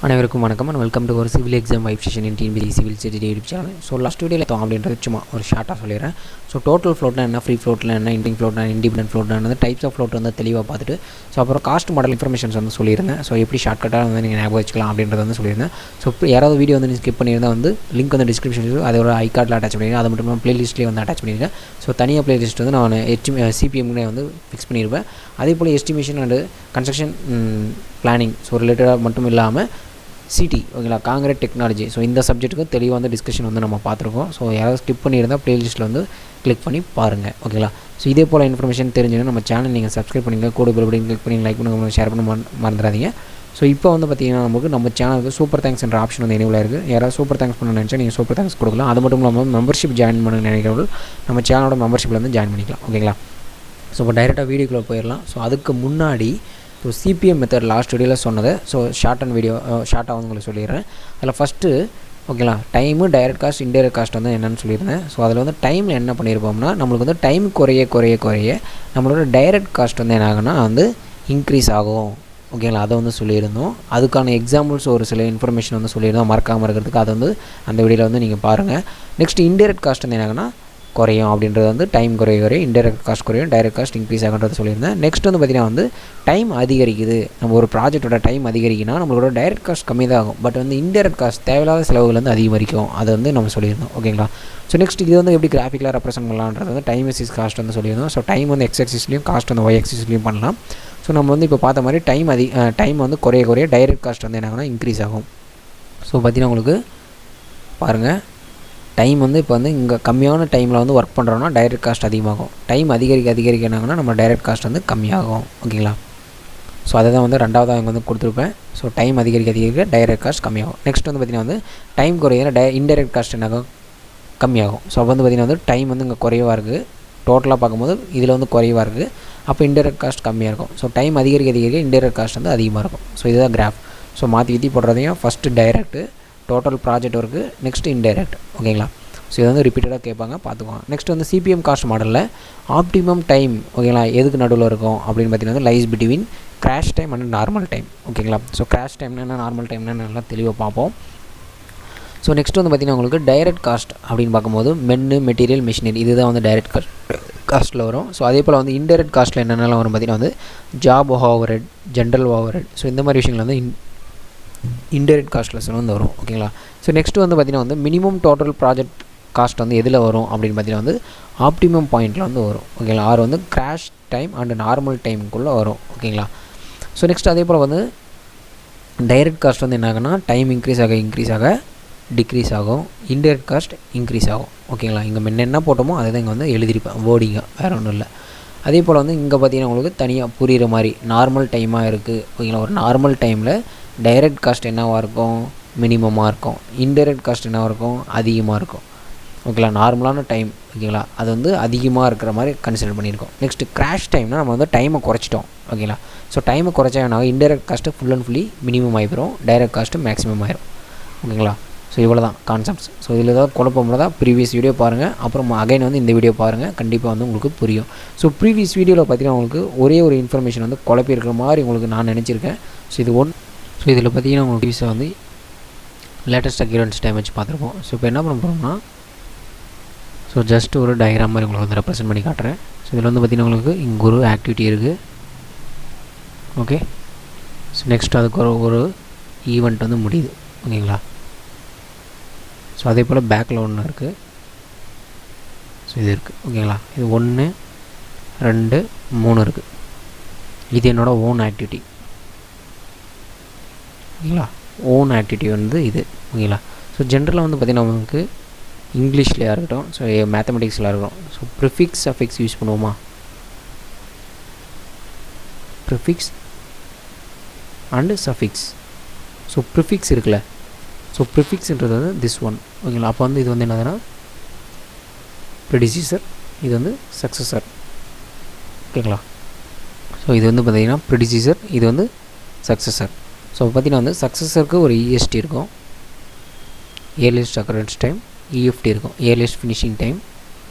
அனைவருக்கும் வணக்கம் and welcome to ஒரு சிவில் எக்ஸாம் வைப் செஷன் இன் TNPSC civil CTCT YouTube channel. So last வீடியோவில் அப்படின்றது சும்மா ஒரு ஷார்ட்டாக சொல்லிடுறேன். ஸோ டோட்டல் ஃப்ளோட்னா என்ன, ஃப்ரீ ஃப்ளோட்டில் என்ன, இன்டிங் ஃப்ளோட்னா, இண்டிபெண்டன்ட் ஃப்ளோட்னா, டைப்ஸ் ஆஃப் ஃப்ளோட் வந்து தெளிவாக பார்த்துட்டு ஸோ அப்புறம் காஸ்ட் மாடல் இன்ஃபர்மேஷன்ஸ் வந்து சொல்லியிருந்தேன். ஸோ எப்படி ஷார்ட்கட்டாக வந்து நீங்கள் ஞாபகம் வச்சுக்கலாம் அப்படின்றத வந்து சொல்லியிருந்தேன். ஸோ யாராவது வீடியோ வந்து நீங்கள் ஸ்கிப் பண்ணியிருந்தால் வந்து லிங்க் வந்து டிஸ்கிரிப்ஷன் அதோட ஐகார்டில் அட்டாச் பண்ணியிருக்கேன். அது மட்டும் இல்லாமல் ப்ளேலிஸ்ட்லேயே வந்து அட்டாச் பண்ணியிருக்கேன். ஸோ தனியாக ப்ளேலிஸ்ட் வந்து நான் CPM வந்து ஃபிக்ஸ் பண்ணியிருப்பேன். அதே போல் estimation and construction planning so ரிலேட்டடாக மட்டும் இல்லாமல் சிடி ஓகேங்களா, காங்கிரீட் டெக்னாலஜி ஸோ இந்த சப்ஜெக்ட்டுக்கு தெளிவாக வந்து டிஸ்கஷன் வந்து நம்ம பார்த்துருக்கோம். ஸோ யாராவது ஸ்கிப் பண்ணியிருந்தால் ப்ளேலிஸ்ட்டில் வந்து கிளிக் பண்ணி பாருங்கள் ஓகேங்களா. ஸோ இதே போல் இன்ஃபர்மேஷன் தெரிஞ்சுன்னா நம்ம சேனல் நீங்கள் சப்ஸ்கிரைப் பண்ணிங்க, கூட பெல் பட்டன் கிளிக் பண்ணி லைக் பண்ணி ஷேர் பண்ண மறந்துடாதீங்க. ஸோ இப்போ வந்து பார்த்திங்கன்னா நம்ம சேனலுக்கு சூப்பர் தேங்க்ஸ் என்ற ஆப்ஷன் வந்து எனேபிள் இருக்குது. யாராவது சூப்பர் தேங்க்ஸ் பண்ண நினச்சா நீங்கள் சூப்பர் தேங்க்ஸ் கொடுக்கலாம். அது மட்டும் இல்லாமல் மெம்பர்ஷிப் ஜாயின் பண்ண நினைக்கிறவர்கள் நம்ம சேனலோட மெம்பர்ஷிப்பில் வந்து ஜாயின் பண்ணிக்கலாம் ஓகேங்களா. ஸோ இப்போ டைரெக்டாக வீடியோக்குள்ளே போயிடலாம். ஸோ அதுக்கு முன்னாடி ஸோ சிபிஎம் மெத்தட் லாஸ்ட் வீடியோவில் சொன்னது ஸோ ஷார்ட்டாக வந்து உங்களுக்கு சொல்லிடுறேன். அதில் ஃபஸ்ட்டு ஓகேங்களா time, direct cost, indirect cost வந்து என்னென்னு சொல்லியிருந்தேன். ஸோ அதில் வந்து டைமில் என்ன பண்ணியிருப்போம்னா நம்மளுக்கு வந்து டைம் குறைய நம்மளோட டைரக்ட் காஸ்ட் வந்து என்ன ஆகுனா வந்து இன்க்ரீஸ் ஆகும் ஓகேங்களா. அதை வந்து சொல்லியிருந்தோம். அதுக்கான எக்ஸாம்பிள்ஸ் ஒரு சில இன்ஃபர்மேஷன் வந்து சொல்லியிருந்தோம் மறக்காமல் இருக்கிறதுக்கு. அதை வந்து அந்த வீடியோவில் வந்து நீங்கள் பாருங்கள். நெக்ஸ்ட் இன்டைரக்ட் காஸ்ட் வந்து என்னாகுன்னா குறையும் அப்படின்றது வந்து டைம் குறைய இன்டைரக்ட் காஸ்ட் குறையும், டைரக்ட் காஸ்ட் இன்க்ரீஸ் ஆகுன்றது சொல்லியிருந்தேன். நெக்ஸ்ட் வந்து பார்த்திங்கன்னா வந்து டைம் அதிகரிக்குது, நம்ம ஒரு ப்ராஜெக்டோட டைம் அதிகரிக்குன்னா நம்மளோட டைரக்ட் காஸ்ட் கம்மி தான் ஆகும். பட் வந்து இன்டைரக்ட் காஸ்ட் தேவையில்லாத செலவுகள் வந்து அதிகரிக்கும், அதை வந்து நம்ம சொல்லியிருந்தோம் ஓகேங்களா. ஸோ நெக்ஸ்ட் இது வந்து எப்படி கிராஃபிக்கலாக ரெப்ரசென்ட் பண்ணலான்றது வந்து டைம் வெர்சஸ் காஸ்ட் வந்து சொல்லியிருந்தோம். ஸோ டைம் வந்து எக்ஸ் ஆக்சிஸ்லையும் காஸ்ட் வந்து ஒய் ஆக்சிஸ்லையும் பண்ணலாம். ஸோ நம்ம வந்து இப்போ பார்த்த மாதிரி டைம் வந்து குறைய டைரக்ட் காஸ்ட் வந்து என்ன ஆகுனா இன்க்ரீஸ் ஆகும். ஸோ பார்த்திங்கன்னா உங்களுக்கு பாருங்கள், டைம் வந்து இப்போ வந்து இங்கே கம்மியான டைமில் வந்து ஒர்க் பண்ணுறோன்னா டைரக்ட் காஸ்ட் அதிகமாகும். டைம் அதிகரிக்க என்னாங்கன்னா நம்ம டைரக்ட் காஸ்ட் வந்து கம்மியாகும் ஓகேங்களா. ஸோ அதை தான் வந்து ரெண்டாவதாக இங்கே வந்து கொடுத்துருப்பேன். ஸோ டைம் அதிகரிக்க டைரக்ட் காஸ்ட் கம்மியாகும். நெக்ஸ்ட் வந்து பார்த்திங்கன்னா வந்து டைம் குறையிற இன்டைரக்ட் காஸ்ட் என்னாகும் கம்மியாகும். ஸோ வந்து பார்த்திங்கன்னா வந்து டைம் வந்து இங்கே குறைவாக இருக்குது, டோட்டலாக பார்க்கும்போது இதில் வந்து குறைவாக இருக்குது, அப்போ இன்டைரக்ட் காஸ்ட் கம்மியாக இருக்கும். ஸோ டைம் அதிகரிக்க இன்டைரக்ட் காஸ்ட் வந்து அதிகமாக இருக்கும். ஸோ இதுதான் கிராஃப். ஸோ மாற்றி போடுறதையும் first direct total project work, next indirect ஓகேங்களா. ஸோ இது வந்து ரிப்பீட்டடாக கேட்பாங்க, பார்த்துக்குவாங்க. நெக்ஸ்ட் வந்து சிபிஎம் காஸ்ட் மாடலில் ஆப்டிமம் டைம் ஓகேங்களா எதுக்கு நடுவில் இருக்கும் அப்படின்னு பார்த்தீங்கன்னா lies between crash time and normal time ஓகேங்களா. ஸோ கிராஷ் டைம்னா என்ன, நார்மல் டைம்னா நல்லா தெளிவாக பார்ப்போம். ஸோ நெக்ஸ்ட் வந்து பார்த்திங்கன்னா உங்களுக்கு டைரக்ட் காஸ்ட் அப்படின்னு பார்க்கும்போது மெட்டீரியல், மிஷினரி இதுதான் வந்து டைரக்ட் காஸ்ட்டில் வரும். ஸோ அதே போல் வந்து இன்டைரக்ட் காஸ்ட்டில் என்னென்னலாம் வரும் பார்த்திங்கன்னா வந்து job overhead, general overhead, so இந்த மாதிரி விஷயங்கள் வந்து இன்டைரக்ட் காஸ்ட்டில் வந்து வரும் ஓகேங்களா. ஸோ நெக்ஸ்ட் வந்து பார்த்திங்கன்னா வந்து மினிமம் டோட்டல் ப்ராஜெக்ட் காஸ்ட் வந்து எதில் வரும் அப்படின்னு பார்த்தீங்கன்னா வந்து ஆப்டிமம் பாயிண்டில் வந்து வரும் ஓகேங்களா. ஆர் வந்து கிராஷ் டைம் அண்ட் நார்மல் டைமுக்குள்ளே வரும் ஓகேங்களா. ஸோ நெக்ஸ்ட் அதே போல் வந்து டைரக்ட் காஸ்ட் வந்து என்ன ஆகுனா டைம் இன்க்ரீஸ் ஆக டிக்ரீஸ் ஆகும், இன்டைரக்ட் காஸ்ட் இன்க்ரீஸ் ஆகும் ஓகேங்களா. இங்கே முன்ன என்ன போட்டோமோ அதை தான் இங்கே வந்து எழுதிருப்பேன் வேர்டிங்காக, வேறு ஒன்றும் இல்லை. அதே போல் வந்து இங்கே பார்த்தீங்கன்னா உங்களுக்கு தனியாக புரிகிற மாதிரி நார்மல் டைமாக இருக்குது ஓகேங்களா. ஒரு நார்மல் டைமில் டைரக்ட் காஸ்ட் என்னவாக இருக்கும், மினிமமாக இருக்கும், இன்டைரக்ட் காஸ்ட் என்னவாக இருக்கும், அதிகமாக இருக்கும் ஓகேங்களா. நார்மலான டைம் ஓகேங்களா அது வந்து அதிகமாக இருக்கிற மாதிரி கன்சிடர் பண்ணியிருக்கோம். நெக்ஸ்ட்டு கிராஷ் டைம்னால் நம்ம வந்து டைமை குறைச்சிட்டோம் ஓகேங்களா. ஸோ டைமை குறைச்சா என்ன, indirect cost full and fully minimum ஆகிடும், டைரக்ட் காஸ்ட்டு மேக்ஸிமம் ஆயிரும் ஓகேங்களா. ஸோ இவ்வளோ தான் கான்செப்ட்ஸ். ஸோ இதில் ஏதாவது குழப்பம் தான் ப்ரீவியஸ் வீடியோ பாருங்கள், அப்புறம் அகைன் வந்து இந்த வீடியோ பாருங்கள், கண்டிப்பாக வந்து உங்களுக்கு புரியும். ஸோ ப்ரீவியஸ் வீடியோவில் பார்த்தீங்கன்னா உங்களுக்கு ஒரே ஒரு இன்ஃபர்மேஷன் வந்து குழப்பி இருக்கிற மாதிரி உங்களுக்கு நான் நினச்சிருக்கேன். ஸோ ஸோ இதில் பார்த்தீங்கன்னா உங்களுக்கு வீசா வந்து லேட்டஸ்ட் அக்யூரன்ஸ் டைம் வச்சு பார்த்துருப்போம். ஸோ இப்போ என்ன பண்ண போகிறோம்னா ஸோ ஜஸ்ட் ஒரு டயக்ராம் மாதிரி உங்களுக்கு வந்து ரெப்ரசென்ட் பண்ணி காட்டுறேன். ஸோ இதில் வந்து பார்த்திங்கன்னா உங்களுக்கு இங்கே ஒரு ஆக்டிவிட்டி இருக்குது ஓகே. ஸோ நெக்ஸ்ட் அதுக்கு ஒரு ஈவெண்ட் வந்து முடியுது ஓகேங்களா. ஸோ அதே போல் பேக்கில் ஒன்று இருக்குது, ஸோ இது இருக்குது ஓகேங்களா. இது 1 2 3 இருக்குது. இது என்னோடய ஓன் ஆக்டிவிட்டி ஓகேங்களா. ஓன் ஆக்டிவிட்டி வந்து இது ஓகேங்களா. ஸோ ஜென்ரலாக வந்து பார்த்திங்கன்னா நமக்கு இங்கிலீஷ்லையாக இருக்கட்டும், ஸோ மேத்தமெட்டிக்ஸில் இருக்கட்டும், ஸோ ப்ரிஃபிக்ஸ் சஃபிக்ஸ் யூஸ் பண்ணுவோமா, prefix and suffix. So prefix இருக்குல்ல, ஸோ ப்ரிஃபிக்ஸ்ன்றது வந்து திஸ் ஒன் ஓகேங்களா. அப்போ வந்து இது வந்து என்னதுன்னா ப்ரெடிசிசர், இது வந்து சக்ஸஸர் ஓகேங்களா. ஸோ இது வந்து பார்த்திங்கன்னா ப்ரெடிசிசர், இது வந்து சக்ஸஸர். ஸோ பார்த்திங்கன்னா வந்து சக்ஸஸருக்கு ஒரு EST இருக்கும், இயர்லியஸ்ட் அக்கரன்ஸ் டைம், EFT இருக்கும், இயர்லியஸ்ட் ஃபினிஷிங் டைம்.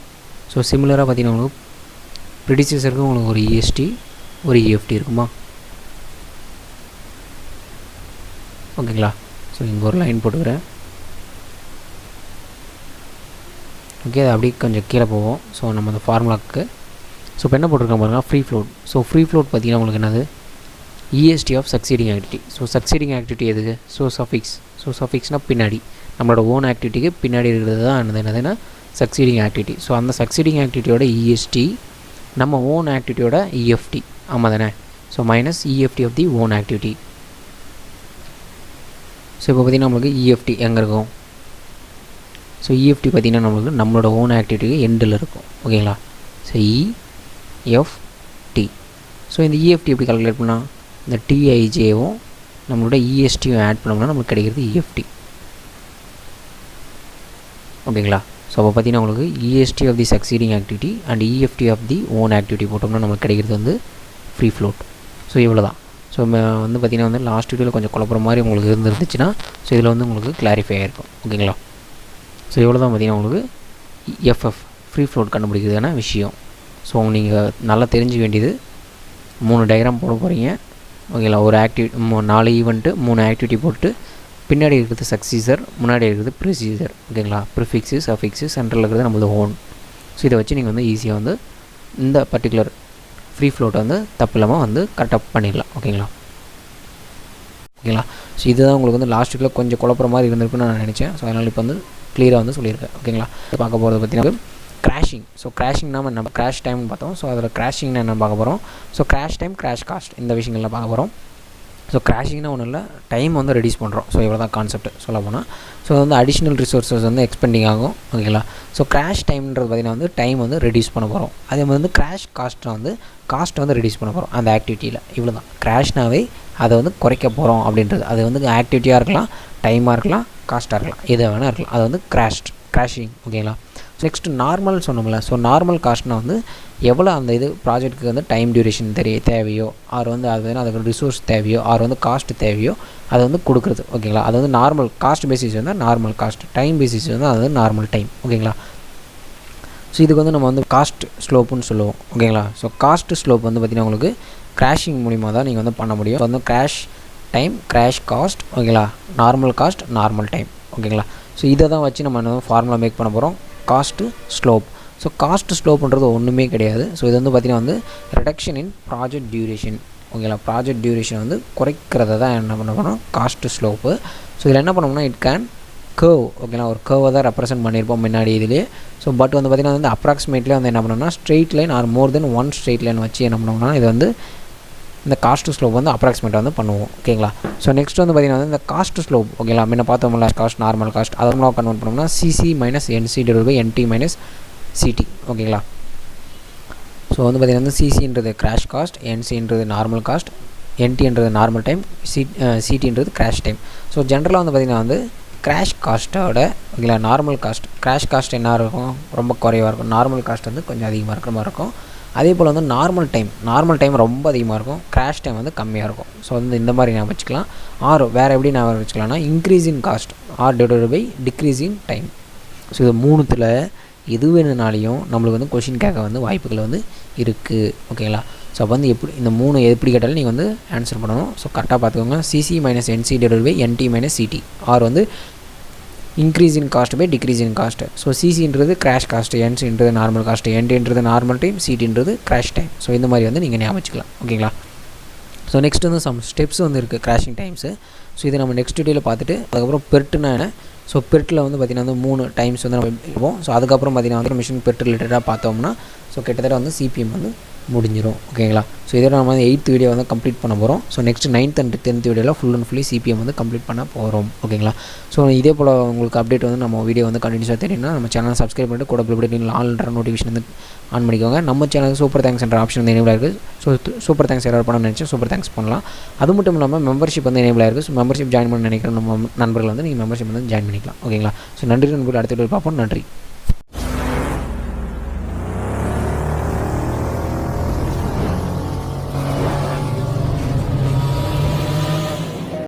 ஸோ சிமிலராக பார்த்திங்கன்னா உங்களுக்கு ப்ரெடிசிசருக்கு உங்களுக்கு ஒரு EST ஒரு EFT இருக்குமா ஓகேங்களா. ஸோ இங்கே ஒரு லைன் போட்டுக்கிறேன். ஓகே, அது அப்படியே கொஞ்சம் கீழே போவோம். ஸோ நம்ம அந்த ஃபார்முலாவுக்கு ஸோ இப்போ என்ன போட்டிருக்கோம் பாருங்கள், free float. So free float பார்த்திங்கன்னா உங்களுக்கு என்னது, EST of succeeding activity. So succeeding activity எதுக்கு, ஸோ சஃபிக்ஸ். ஸோ சஃபிக்ஸ்னால் பின்னாடி, நம்மளோட ஓன் ஆக்டிவிட்டிக்கு பின்னாடி இருக்கிறது தான் என்னதுன்னா சக்சீடிங் ஆக்டிவிட்டி. ஸோ அந்த சக்சீடிங் ஆக்டிவிட்டியோட EST நம்ம ஓன் ஆக்டிவிட்டியோட EFT. ஆமாம் தானே. So minus EFT of the own activity. So இப்போ பார்த்திங்கன்னா நம்மளுக்கு EFT எங்கே இருக்கும், ஸோ EFT பார்த்திங்கன்னா நம்மளுக்கு நம்மளோட ஓன் ஆக்டிவிட்டிக்கு எண்டில் இருக்கும். ஓகேங்களா. So EFT. ஸோ இந்த EFT எப்படி கால்குலேட் பண்ணால், இந்த TIJவும் நம்மளோட ESTயும் ஆட் பண்ணோம்னா நம்மளுக்கு கிடைக்கிறது EFT. ஓகேங்களா. ஸோ அப்போ பார்த்திங்கன்னா உங்களுக்கு EST of the succeeding activity and EFT of the own activity போட்டோம்னா நம்மளுக்கு கிடைக்கிறது வந்து ஃப்ரீ ஃப்ளோட். ஸோ இவ்வளோ தான். ஸோ வந்து பார்த்திங்கன்னா வந்து லாஸ்ட் வீடியோவில் கொஞ்சம் குழப்பற மாதிரி உங்களுக்கு இருந்துச்சுன்னா ஸோ இதில் வந்து உங்களுக்கு கிளாரிஃபை ஆகிருக்கும். ஓகேங்களா. ஸோ இவ்வளோ தான் பார்த்திங்கன்னா உங்களுக்கு FF ஃப்ரீ ஃப்ளோட் கண்டுபிடிக்கிறதுக்கான விஷயம். ஸோ நீங்கள் நல்லா தெரிஞ்சுக்க வேண்டியது 3 டயக்ராம் போட போகிறீங்க. ஓகேங்களா. ஒரு ஆக்டிவிட்டி 4 ஈவெண்ட்டு 3 ஆக்டிவிட்டி போட்டு பின்னாடி இருக்கிறது சக்சீசர், முன்னாடி இருக்கிறது ப்ரொசீஜர். ஓகேங்களா. ப்ரிஃபிக்ஸு சஃபிக்ஸு சென்ட்ரல் இருக்கிறது நம்மளது ஓன். ஸோ இதை வச்சு நீங்கள் வந்து ஈஸியாக வந்து இந்த பர்டிகுலர் ஃப்ரீ ஃப்ளோட்டை வந்து தப்பு இல்லாமல் வந்து கரெக்டாக பண்ணிடலாம். ஓகேங்களா. ஓகேங்களா. ஸோ இதுதான் உங்களுக்கு வந்து லாஸ்ட் வீக்கில் கொஞ்சம் குழப்பற மாதிரி இருந்திருக்குன்னு நான் நினச்சேன். ஸோ அதனால் இப்போ வந்து கிளியராக வந்து சொல்லியிருக்கேன். ஓகேங்களா. பார்க்க போகிறத பற்றி கிராஷிங். ஸோ கிராஷிங்னா நம்ம கிராஷ் டைம்னு பார்த்தோம். ஸோ அதில் கிராஷிங்னா என்ன பார்க்க போகிறோம், so crash time, crash cost, இந்த விஷயங்கள்லாம் பார்க்க போகிறோம். ஸோ கிராஷிங்னா ஒன்றும் இல்லை, டைம் வந்து ரெடியூஸ் பண்ணுறோம். ஸோ இவ்வளோ தான் கான்செப்ட் சொல்ல போனால். ஸோ வந்து அடிஷ்னல் ரிசோர்ஸஸ் வந்து எக்ஸ்பெண்டிங் ஆகும். ஓகேங்களா. ஸோ கிராஷ் டைம்ன்றது பார்த்திங்கன்னா வந்து டைம் வந்து ரெடியூஸ் பண்ண போகிறோம். அதே மாதிரி வந்து கிராஷ் காஸ்ட்டை வந்து காஸ்ட்டை வந்து ரெடியூஸ் பண்ண போகிறோம் அந்த ஆக்டிவிட்டியில். இவ்வளோ தான். கிராஷ்னாவே அதை வந்து குறைக்க போகிறோம் அப்படின்றது. அது வந்து ஆக்டிவிட்டியாக இருக்கலாம், டைமாக இருக்கலாம், காஸ்ட்டாக இருக்கலாம், எது வேணால் இருக்கலாம். அது வந்து கிராஷிங். ஓகேங்களா. நெக்ஸ்ட்டு நார்மல் சொன்னோம்ல. ஸோ நார்மல் காஸ்ட்னா வந்து எவ்வளோ அந்த இது ப்ராஜெக்ட்டுக்கு வந்து டைம் டியூரேஷன் தேவையோ, ஆர் வந்து அது வந்து அதுக்கு ரிசோர்ஸ் தேவையோ, ஆர் வந்து காஸ்ட் தேவையோ அதை வந்து கொடுக்குறது. ஓகேங்களா. அது வந்து நார்மல் காஸ்ட் பேசிஸ் வந்து நார்மல் காஸ்ட், டைம் பேசிஸ் வந்து அது வந்து நார்மல் டைம். ஓகேங்களா. ஸோ இதுக்கு வந்து நம்ம வந்து காஸ்ட் ஸ்லோப்புன்னு சொல்லுவோம். ஓகேங்களா. ஸோ காஸ்ட் ஸ்லோப் வந்து பார்த்திங்கன்னா உங்களுக்கு கிராஷிங் மூலிமா தான் நீங்கள் வந்து பண்ண முடியும். வந்து கிராஷ் டைம், கிராஷ் காஸ்ட். ஓகேங்களா. Normal cost, normal time. ஓகேங்களா. ஸோ இதை தான் வச்சு நம்ம என்ன ஃபார்முலா மேக் பண்ண போகிறோம், காஸ்ட்டு ஸ்லோப். ஸோ காஸ்ட் ஸ்லோப்புன்றது ஒன்றுமே கிடையாது. ஸோ இது வந்து பார்த்திங்கன்னா வந்து ரிடக்ஷன் இன் ப்ராஜெக்ட் டியூரேஷன். ஓகேங்களா. ப்ராஜெக்ட் டியூரேஷன் வந்து குறைக்கிறத தான் என்ன பண்ண போகிறோம், காஸ்ட் ஸ்லோப்பு. ஸோ இதில் என்ன பண்ணோம்னா இட் கேன் கர்வ். ஓகேங்களா. ஒரு கர்வை தான் ரெப்ரசென்ட் பண்ணியிருப்போம் முன்னாடி இதிலே. ஸோ பட் வந்து பார்த்திங்கன்னா வந்து அப்ராக்சிமேட்லி வந்து என்ன பண்ணோம்னா ஸ்ட்ரெயிட் லைன் ஆர் மோர் தென் ஒன் ஸ்ட்ரெயிட் லைன் வச்சு என்ன பண்ணோம்னா இது வந்து இந்த காஸ்ட் ஸ்லோப் வந்து அப்ராக்சிமேட்டாக வந்து பண்ணுவோம். ஓகேங்களா. ஸோ நெக்ஸ்ட் வந்து பார்த்திங்கன்னா வந்து இந்த காஸ்ட் ஸ்லோப். ஓகேங்களா. முன்ன பார்த்தோம்ல காஸ்ட், நார்மல் காஸ்ட், அதை நம்ம கன்வெர்ட் பண்ணோம்னா CC minus NC divide by NT minus CT. ஓகேங்களா. ஸோ வந்து பார்த்திங்கன்னா வந்து CCன்றது கிராஷ் காஸ்ட், NCன்றது நார்மல் காஸ்ட், NTன்றது நார்மல் டைம், CTன்றது கிராஷ் டைம். ஸோ ஜென்ரலாக வந்து பார்த்திங்கன்னா வந்து கிராஷ் காஸ்ட்டோட ஓகேங்களா நார்மல் காஸ்ட், கிராஷ் காஸ்ட் என்ன இருக்கும், ரொம்ப குறைவாக இருக்கும். நார்மல் காஸ்ட் வந்து கொஞ்சம் அதிகமாக இருக்கிற மாதிரி இருக்கும். அதே போல் வந்து நார்மல் டைம் ரொம்ப அதிகமாக இருக்கும், கிராஷ் டைம் வந்து கம்மியாக இருக்கும். ஸோ வந்து இந்த மாதிரி நான் வச்சுக்கலாம். ஆர் வேறு எப்படி நான் வச்சுக்கலாம்னா increase in cost or divided by decrease in time. So இது மூணுத்தில் எது வேணுனாலையும் நம்மளுக்கு வந்து கொஷின் கேட்க வந்து வாய்ப்புகள் வந்து இருக்குது. ஓகேங்களா. ஸோ அப்போ வந்து எப்படி இந்த மூணு எப்படி கேட்டாலும் நீங்கள் வந்து ஆன்சர் பண்ணணும். ஸோ கரெக்டாக பார்த்துக்கோங்க. CC minus NC divide by NT minus CT. Or வந்து increase in cost by decrease in cost. So CCன்றது கிராஷ் காஸ்ட், NCன்றது நார்மல் காஸ்ட், NTன்றது நார்மல் டைம், CTன்றது கிராஷ் டைம். ஸோ இந்த மாதிரி வந்து நீங்கள் ஞாபகம் வச்சுக்கலாம். ஓகேங்களா. ஸோ நெக்ஸ்ட் வந்து சம் ஸ்டெப்ஸ் வந்து இருக்குது கிராஷிங் டைம்ஸு. ஸோ இதை நம்ம நெக்ஸ்ட் வீடியோவில் பார்த்துட்டு அதுக்கப்புறம் பெர்ட்னா என்ன. ஸோ பெர்ட்டில் வந்து பார்த்திங்கன்னா வந்து 3 டைம்ஸ் வந்து நம்ம இருப்போம். ஸோ அதுக்கப்புறம் பார்த்திங்கன்னா வந்து மிஷின் பெர்ட் ரிலேட்டடாக பார்த்தோம்னா ஸோ கிட்டத்தட்ட வந்து CPM வந்து முடிஞ்சிடும். ஓகேங்களா. ஸோ இதோட நம்ம வந்து 8th வீடியோ வந்து கம்ப்ளீட் பண்ண போகிறோம். So next 9th and 10th வீடியோவில் ஃபுல் அண்ட் ஃபுல்லி CPM வந்து கம்ப்ளீட் பண்ண போகிறோம். ஓகேங்களா. ஸோ இதே போல் உங்களுக்கு அப்டேட் வந்து நம்ம வீடியோ வந்து கண்டினியூஸாக தெரியும்னா நம்ம சேனலை சப்ஸ்கிரைப் பண்ணிட்டு கூட பில் ஆல்ன்ற நோட்டிஃபிகேஷன் வந்து ஆன் பண்ணிக்கோங்க. நம்ம சேனலுக்கு சூப்பர் தேங்க்ஸ் என்ற ஆப்ஷன் வந்து எனேபிள் இருக்குது. ஸோ சூப்பர் தேங்க்ஸ் யாராவது பண்ணணும்னு நினச்சா சூப்பர் தேங்க்ஸ் பண்ணலாம். அது மட்டும் இல்லாமல் மெம்பர்ஷிப் வந்து எனேபிள் ஆகிருக்கு. ஸோ மெம்பர்ஷிப் ஜாயின் பண்ண நினைக்கிற நம்ம நண்பர்கள் வந்து நீங்கள் மெம்பர்ஷிப் வந்து ஜாயின் பண்ணிக்கலாம். ஓகேங்களா. ஸோ நன்றி நண்பர்கள், அடுத்த வீடியோ பார்ப்போம். நன்றி.